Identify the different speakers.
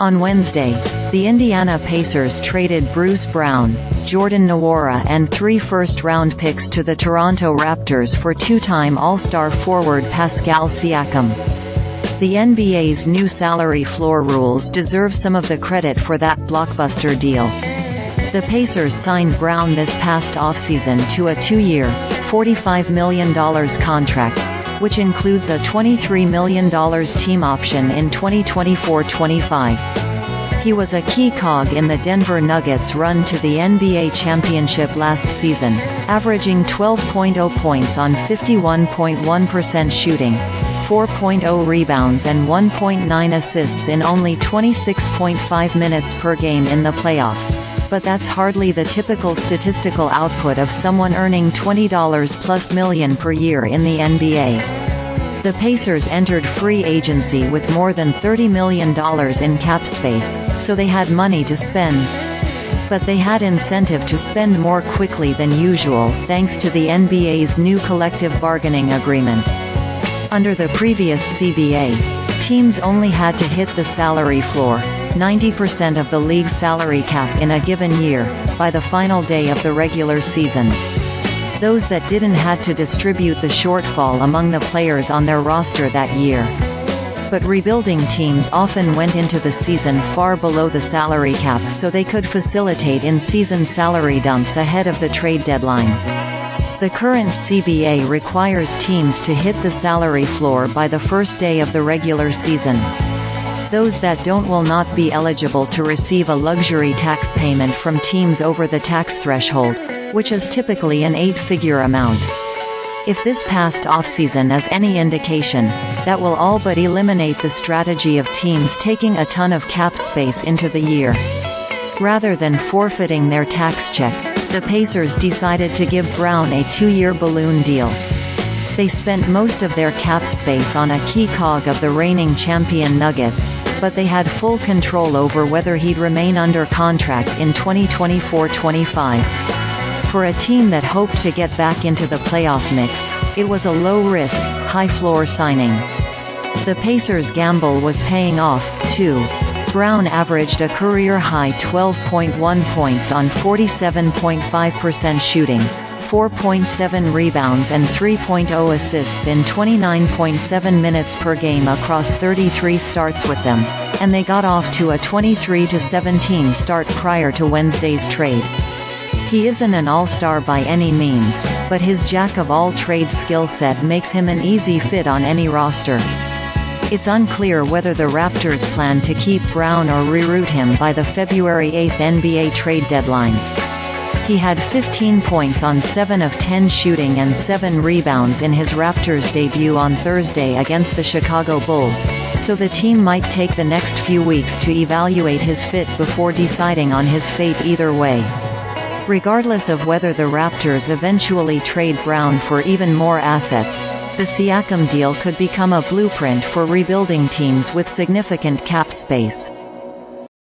Speaker 1: On Wednesday, the Indiana Pacers traded Bruce Brown, Jordan Nwora and 3 first-round picks to the Toronto Raptors for two-time All-Star forward Pascal Siakam. The NBA's new salary floor rules deserve some of the credit for that blockbuster deal. The Pacers signed Brown this past offseason to a 2-year, $45 million contract, which includes a $23 million team option in 2024-25. He was a key cog in the Denver Nuggets' run to the NBA championship last season, averaging 12.0 points on 51.1% shooting, 4.0 rebounds and 1.9 assists in only 26.5 minutes per game in the playoffs. But that's hardly the typical statistical output of someone earning $20+ million per year in the NBA. The Pacers entered free agency with more than $30 million in cap space, so they had money to spend. But they had incentive to spend more quickly than usual, thanks to the NBA's new collective bargaining agreement. Under the previous CBA, teams only had to hit the salary floor, 90% of the league's salary cap in a given year, by the final day of the regular season. Those that didn't had to distribute the shortfall among the players on their roster that year. But rebuilding teams often went into the season far below the salary cap so they could facilitate in-season salary dumps ahead of the trade deadline. The current CBA requires teams to hit the salary floor by the first day of the regular season. Those that don't will not be eligible to receive a luxury tax payment from teams over the tax threshold, which is typically an 8-figure amount. If this past offseason is any indication, that will all but eliminate the strategy of teams taking a ton of cap space into the year. Rather than forfeiting their tax check, the Pacers decided to give Brown a 2-year balloon deal. They spent most of their cap space on a key cog of the reigning champion Nuggets, but they had full control over whether he'd remain under contract in 2024-25. For a team that hoped to get back into the playoff mix, it was a low-risk, high-floor signing. The Pacers' gamble was paying off, too. Brown averaged a career-high 12.1 points on 47.5% shooting, 4.7 rebounds and 3.0 assists in 29.7 minutes per game across 33 starts with them, and they got off to a 23-17 start prior to Wednesday's trade. He isn't an all-star by any means, but his jack-of-all-trades skill set makes him an easy fit on any roster. It's unclear whether the Raptors plan to keep Brown or reroute him by the February 8 NBA trade deadline. He had 15 points on 7 of 10 shooting and 7 rebounds in his Raptors debut on Thursday against the Chicago Bulls, so the team might take the next few weeks to evaluate his fit before deciding on his fate either way. Regardless of whether the Raptors eventually trade Brown for even more assets, the Siakam deal could become a blueprint for rebuilding teams with significant cap space.